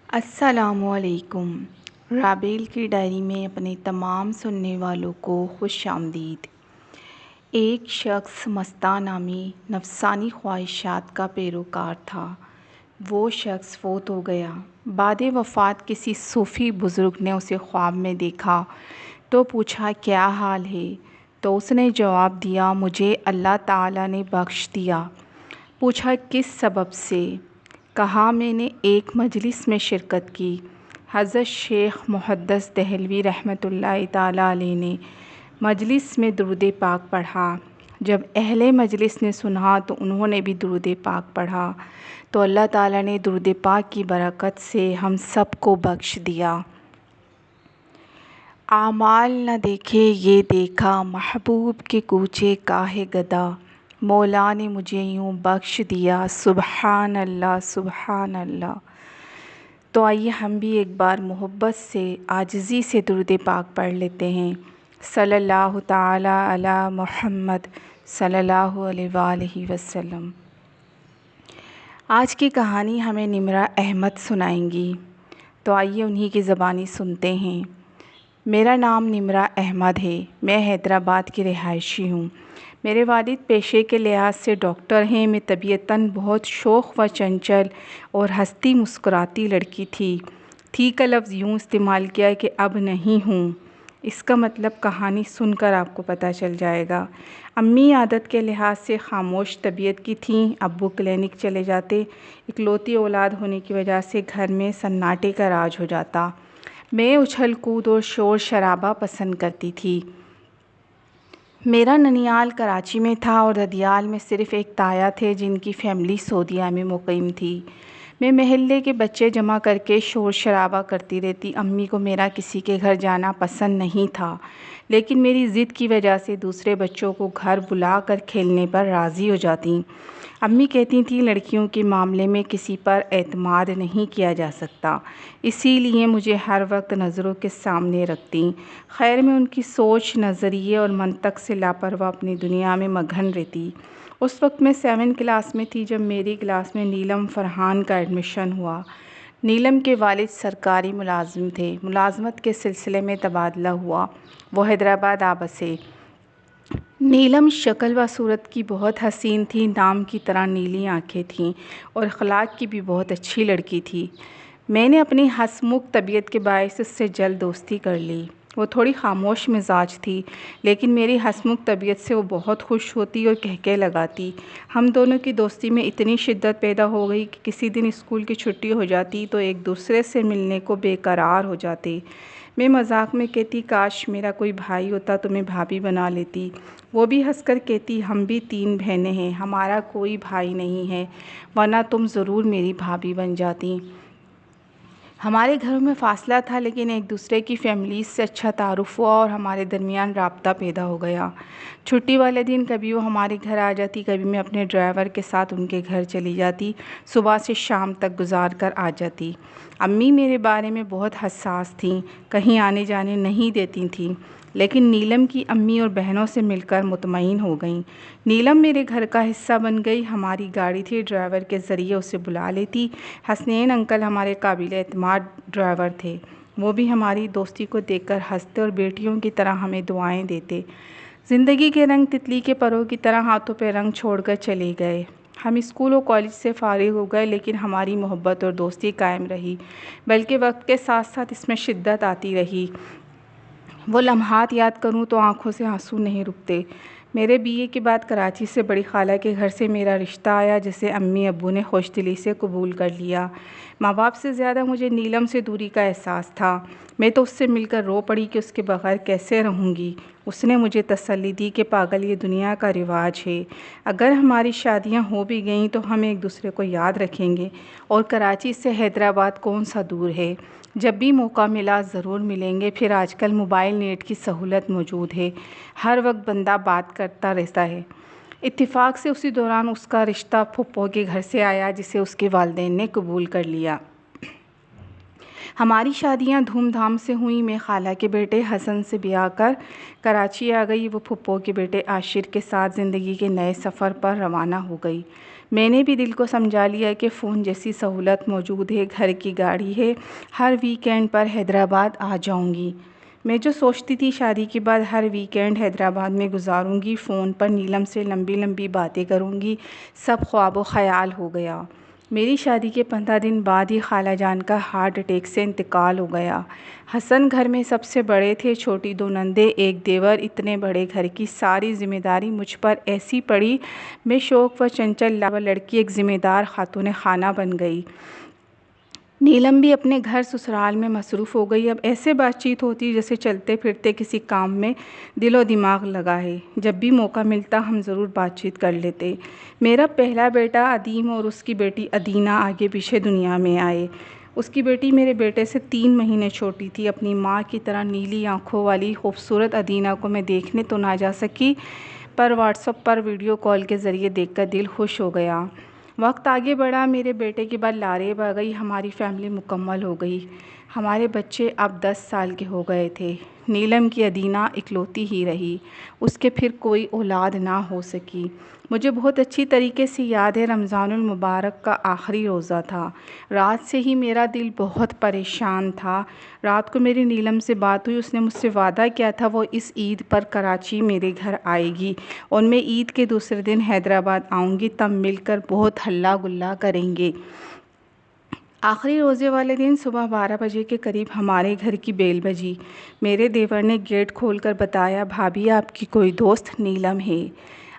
السلام علیکم۔ رابیل کی ڈائری میں اپنے تمام سننے والوں کو خوش آمدید۔ ایک شخص مستہ نامی نفسانی خواہشات کا پیروکار تھا۔ وہ شخص فوت ہو گیا۔ بعد وفات کسی صوفی بزرگ نے اسے خواب میں دیکھا تو پوچھا کیا حال ہے؟ تو اس نے جواب دیا مجھے اللہ تعالیٰ نے بخش دیا۔ پوچھا کس سبب سے؟ کہا میں نے ایک مجلس میں شرکت کی۔ حضرت شیخ محدث دہلوی رحمۃ اللہ تعالیٰ علیہ نے مجلس میں درود پاک پڑھا۔ جب اہل مجلس نے سنا تو انہوں نے بھی درود پاک پڑھا تو اللہ تعالیٰ نے درود پاک کی برکت سے ہم سب کو بخش دیا۔ اعمال نہ دیکھے یہ دیکھا محبوب کے کوچے کاہے گدا، مولا نے مجھے یوں بخش دیا سبحان اللہ سبحان اللہ۔ تو آئیے ہم بھی ایک بار محبت سے عاجزی سے درود پاک پڑھ لیتے ہیں۔ صلی اللہ تعالی علی محمد صلی اللہ علیہ وآلہ وسلم۔ آج کی کہانی ہمیں نمرہ احمد سنائیں گی، تو آئیے انہی کی زبانی سنتے ہیں۔ میرا نام نمرہ احمد ہے۔ میں حیدرآباد کی رہائشی ہوں۔ میرے والد پیشے کے لحاظ سے ڈاکٹر ہیں۔ میں طبیعتاً بہت شوخ و چنچل اور ہنستی مسکراتی لڑکی تھی کا لفظ یوں استعمال کیا کہ اب نہیں ہوں۔ اس کا مطلب کہانی سن کر آپ کو پتہ چل جائے گا۔ امی عادت کے لحاظ سے خاموش طبیعت کی تھیں۔ ابو کلینک چلے جاتے۔ اکلوتی اولاد ہونے کی وجہ سے گھر میں سناٹے کا راج ہو جاتا۔ میں اچھل کود اور شور شرابہ پسند کرتی تھی۔ میرا ننیال کراچی میں تھا اور ددیال میں صرف ایک تایا تھے جن کی فیملی سعودیہ میں مقیم تھی۔ میں محلے کے بچے جمع کر کے شور شرابہ کرتی رہتی۔ امی کو میرا کسی کے گھر جانا پسند نہیں تھا، لیکن میری ضد کی وجہ سے دوسرے بچوں کو گھر بلا کر کھیلنے پر راضی ہو جاتیں۔ امی کہتی تھیں لڑکیوں کے معاملے میں کسی پر اعتماد نہیں کیا جا سکتا، اسی لیے مجھے ہر وقت نظروں کے سامنے رکھتیں۔ خیر میں ان کی سوچ، نظریے اور منطق سے لاپرواہ اپنی دنیا میں مگن رہتی۔ اس وقت میں 7 کلاس میں تھی جب میری کلاس میں نیلم فرحان کا ایڈمیشن ہوا۔ نیلم کے والد سرکاری ملازم تھے۔ ملازمت کے سلسلے میں تبادلہ ہوا۔ وہ حیدرآباد آ بسے۔ نیلم شکل و صورت کی بہت حسین تھی، نام کی طرح نیلی آنکھیں تھیں اور اخلاق کی بھی بہت اچھی لڑکی تھی۔ میں نے اپنی ہنسمکھ طبیعت کے باعث اس سے جلد دوستی کر لی۔ وہ تھوڑی خاموش مزاج تھی، لیکن میری ہنسمکھ طبیعت سے وہ بہت خوش ہوتی اور کہکہے لگاتی۔ ہم دونوں کی دوستی میں اتنی شدت پیدا ہو گئی کہ کسی دن اسکول کی چھٹی ہو جاتی تو ایک دوسرے سے ملنے کو بے قرار ہو جاتے۔ میں مذاق میں کہتی کاش میرا کوئی بھائی ہوتا تو میں بھابھی بنا لیتی۔ وہ بھی ہنس کر کہتی ہم بھی 3 بہنیں ہیں، ہمارا کوئی بھائی نہیں ہے، ورنہ تم ضرور میری بھابھی بن جاتی۔ ہمارے گھروں میں فاصلہ تھا، لیکن ایک دوسرے کی فیملیز سے اچھا تعارف ہوا اور ہمارے درمیان رابطہ پیدا ہو گیا۔ چھٹی والے دن کبھی وہ ہمارے گھر آ جاتی، کبھی میں اپنے ڈرائیور کے ساتھ ان کے گھر چلی جاتی، صبح سے شام تک گزار کر آ جاتی۔ امی میرے بارے میں بہت حساس تھیں، کہیں آنے جانے نہیں دیتی تھیں، لیکن نیلم کی امی اور بہنوں سے مل کر مطمئن ہو گئیں۔ نیلم میرے گھر کا حصہ بن گئی۔ ہماری گاڑی تھی، ڈرائیور کے ذریعے اسے بلا لیتی۔ حسنین انکل ہمارے قابل اعتماد ڈرائیور تھے، وہ بھی ہماری دوستی کو دیکھ کر ہنستے اور بیٹیوں کی طرح ہمیں دعائیں دیتے۔ زندگی کے رنگ تتلی کے پروں کی طرح ہاتھوں پہ رنگ چھوڑ کر چلے گئے۔ ہم اسکول اور کالج سے فارغ ہو گئے، لیکن ہماری محبت اور دوستی قائم رہی، بلکہ وقت کے ساتھ ساتھ اس میں شدت آتی رہی۔ وہ لمحات یاد کروں تو آنکھوں سے آنسو نہیں رکتے۔ میرے BA کے بعد کراچی سے بڑی خالہ کے گھر سے میرا رشتہ آیا، جسے امی ابو نے خوش دلی سے قبول کر لیا۔ ماں باپ سے زیادہ مجھے نیلم سے دوری کا احساس تھا۔ میں تو اس سے مل کر رو پڑی کہ اس کے بغیر کیسے رہوں گی۔ اس نے مجھے تسلی دی کہ پاگل یہ دنیا کا رواج ہے، اگر ہماری شادیاں ہو بھی گئیں تو ہم ایک دوسرے کو یاد رکھیں گے، اور کراچی سے حیدرآباد کون سا دور ہے، جب بھی موقع ملا ضرور ملیں گے۔ پھر آج کل موبائل نیٹ کی سہولت موجود ہے، ہر وقت بندہ بات کرتا رہتا ہے۔ اتفاق سے اسی دوران اس کا رشتہ پھپھو کے گھر سے آیا، جسے اس کے والدین نے قبول کر لیا۔ ہماری شادیاں دھوم دھام سے ہوئیں۔ میں خالہ کے بیٹے حسن سے بیاہ کر کراچی آ گئی، وہ پھپھو کے بیٹے عاشر کے ساتھ زندگی کے نئے سفر پر روانہ ہو گئی۔ میں نے بھی دل کو سمجھا لیا کہ فون جیسی سہولت موجود ہے، گھر کی گاڑی ہے، ہر ویکینڈ پر حیدرآباد آ جاؤں گی۔ میں جو سوچتی تھی شادی کے بعد ہر ویکینڈ حیدرآباد میں گزاروں گی، فون پر نیلم سے لمبی لمبی باتیں کروں گی، سب خواب و خیال ہو گیا۔ میری شادی کے 15 دن بعد ہی خالہ جان کا ہارٹ اٹیک سے انتقال ہو گیا۔ حسن گھر میں سب سے بڑے تھے، چھوٹی 2 نندیں، ایک دیور، اتنے بڑے گھر کی ساری ذمہ داری مجھ پر ایسی پڑی، میں شوق و چنچل لاوا لڑکی ایک ذمہ دار خاتون خانہ بن گئی۔ نیلم بھی اپنے گھر سسرال میں مصروف ہو گئی۔ اب ایسے بات چیت ہوتی جیسے چلتے پھرتے کسی کام میں دل و دماغ لگا ہے۔ جب بھی موقع ملتا ہم ضرور بات چیت کر لیتے۔ میرا پہلا بیٹا ادیم اور اس کی بیٹی ادینہ آگے پیچھے دنیا میں آئے۔ اس کی بیٹی میرے بیٹے سے 3 مہینے چھوٹی تھی۔ اپنی ماں کی طرح نیلی آنکھوں والی خوبصورت ادینہ کو میں دیکھنے تو نہ جا سکی، پر واٹس ایپ پر ویڈیو کال کے ذریعے دیکھ کر دل خوش ہو گیا۔ وقت آگے بڑھا، میرے بیٹے کے بعد لارب آ گئی، ہماری فیملی مکمل ہو گئی۔ ہمارے بچے اب 10 سال کے ہو گئے تھے۔ نیلم کی ادینہ اکلوتی ہی رہی، اس کے پھر کوئی اولاد نہ ہو سکی۔ مجھے بہت اچھی طریقے سے یاد ہے، رمضان المبارک کا آخری روزہ تھا۔ رات سے ہی میرا دل بہت پریشان تھا۔ رات کو میری نیلم سے بات ہوئی، اس نے مجھ سے وعدہ کیا تھا وہ اس عید پر کراچی میرے گھر آئے گی اور میں عید کے دوسرے دن حیدرآباد آؤں گی، تب مل کر بہت ہلا گلا کریں گے۔ آخری روزے والے دن صبح 12 بجے کے قریب ہمارے گھر کی بیل بجی۔ میرے دیور نے گیٹ کھول کر بتایا، بھابھی آپ کی کوئی دوست نیلم ہے۔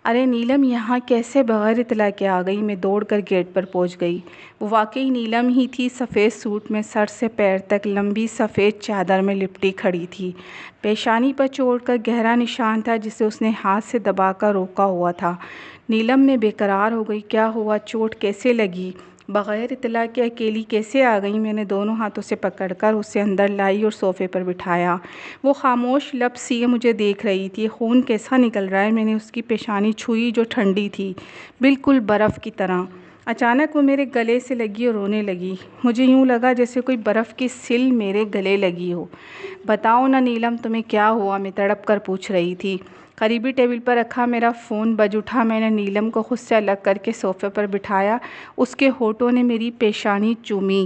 ارے نیلم یہاں کیسے بغیر اطلاع کے آ گئی؟ میں دوڑ کر گیٹ پر پہنچ گئی۔ وہ واقعی نیلم ہی تھی، سفید سوٹ میں سر سے پیر تک لمبی سفید چادر میں لپٹی کھڑی تھی۔ پیشانی پر چوٹ کا گہرا نشان تھا جسے اس نے ہاتھ سے دبا کر روکا ہوا تھا۔ نیلم میں بے قرار ہو گئی، کیا ہوا؟ چوٹ کیسے لگی؟ بغیر اطلاع کے اکیلی کیسے آ گئی؟ میں نے دونوں ہاتھوں سے پکڑ کر اسے اندر لائی اور صوفے پر بٹھایا۔ وہ خاموش لب لیے مجھے دیکھ رہی تھی۔ خون کیسا نکل رہا ہے؟ میں نے اس کی پیشانی چھوئی جو ٹھنڈی تھی، بالکل برف کی طرح۔ اچانک وہ میرے گلے سے لگی اور رونے لگی۔ مجھے یوں لگا جیسے کوئی برف کی سل میرے گلے لگی ہو۔ بتاؤ نا نیلم، تمہیں کیا ہوا؟ میں تڑپ کر پوچھ رہی تھی۔ قریبی ٹیبل پر رکھا میرا فون بج اٹھا۔ میں نے نیلم کو خود سے الگ کر کے صوفے پر بٹھایا، اس کے ہونٹوں نے میری پیشانی چومی۔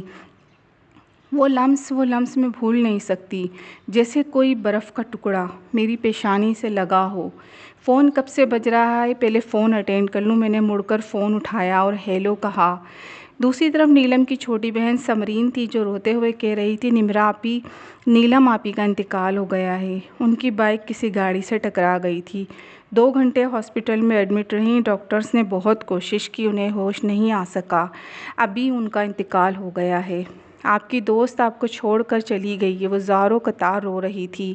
وہ لمس میں بھول نہیں سکتی، جیسے کوئی برف کا ٹکڑا میری پیشانی سے لگا ہو۔ فون کب سے بج رہا ہے؟ پہلے فون اٹینڈ کر لوں۔ میں نے مڑ کر فون اٹھایا اور ہیلو کہا۔ دوسری طرف نیلم کی چھوٹی بہن سمرین تھی جو روتے ہوئے کہہ رہی تھی، نیلم آپی کا انتقال ہو گیا ہے، ان کی بائک کسی گاڑی سے ٹکرا گئی تھی، 2 گھنٹے ہاسپٹل میں ایڈمٹ رہیں، ڈاکٹرز نے بہت کوشش کی، انہیں ہوش نہیں آ سکا، ابھی ان کا انتقال ہو گیا ہے۔ آپ کی دوست آپ کو چھوڑ کر چلی گئی ہے۔ وہ زاروں قطار رو رہی تھی۔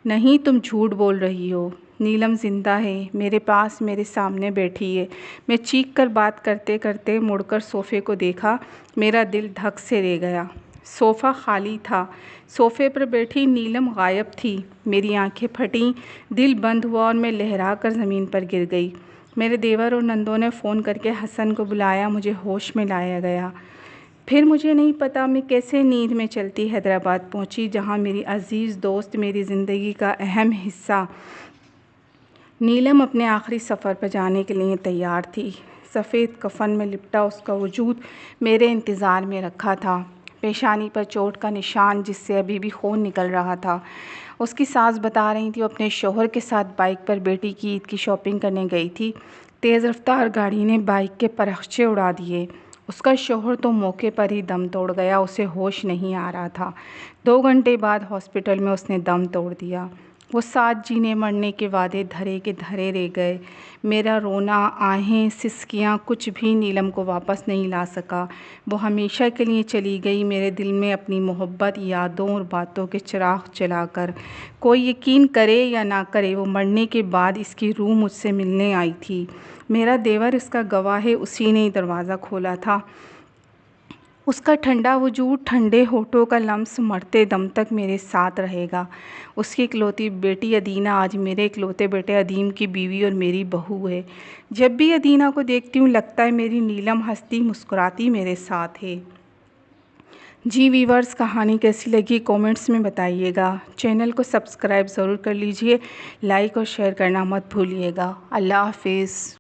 نہیں، تم جھوٹ بول رہی ہو، نیلم زندہ ہے، میرے پاس میرے سامنے بیٹھی ہے۔ میں چیخ کر بات کرتے کرتے مڑ کر صوفے کو دیکھا، میرا دل دھک سے رہ گیا۔ صوفہ خالی تھا، صوفے پر بیٹھی نیلم غائب تھی۔ میری آنکھیں پھٹیں، دل بند ہوا اور میں لہرا کر زمین پر گر گئی۔ میرے دیور اور نندوں نے فون کر کے حسن کو بلایا، مجھے ہوش میں لایا گیا۔ پھر مجھے نہیں پتا میں کیسے نیند میں چلتی حیدرآباد پہنچی، جہاں میری عزیز دوست، میری زندگی کا اہم حصہ نیلم اپنے آخری سفر پر جانے کے لیے تیار تھی۔ سفید کفن میں لپٹا اس کا وجود میرے انتظار میں رکھا تھا، پیشانی پر چوٹ کا نشان جس سے ابھی بھی خون نکل رہا تھا۔ اس کی ساس بتا رہی تھی وہ اپنے شوہر کے ساتھ بائک پر بیٹی کی عید کی شاپنگ کرنے گئی تھی، تیز رفتار گاڑی نے بائک کے پرخچے اڑا دیے۔ اس کا شوہر تو موقع پر ہی دم توڑ گیا، اسے ہوش نہیں آ رہا تھا۔ 2 گھنٹے بعد ہاسپٹل میں اس نے دم توڑ دیا۔ وہ ساتھ جینے مرنے کے وعدے دھرے کے دھرے رہ گئے۔ میرا رونا، آہیں، سسکیاں کچھ بھی نیلم کو واپس نہیں لا سکا۔ وہ ہمیشہ کے لیے چلی گئی میرے دل میں اپنی محبت، یادوں اور باتوں کے چراغ جلا کر۔ کوئی یقین کرے یا نہ کرے، وہ مرنے کے بعد اس کی روح مجھ سے ملنے آئی تھی۔ میرا دیور اس کا گواہ ہے، اسی نے دروازہ کھولا تھا۔ اس کا ٹھنڈا وجود، ٹھنڈے ہونٹوں کا لمس مرتے دم تک میرے ساتھ رہے گا۔ اس کی اکلوتی بیٹی ادینہ آج میرے اکلوتے بیٹے ادیم کی بیوی اور میری بہو ہے۔ جب بھی ادینہ کو دیکھتی ہوں لگتا ہے میری نیلم ہنستی مسکراتی میرے ساتھ ہے۔ جی ویورز، کہانی کیسی لگی کومنٹس میں بتائیے گا۔ چینل کو سبسکرائب ضرور کر لیجئے، لائک اور شیئر کرنا مت بھولیے گا۔ اللہ حافظ۔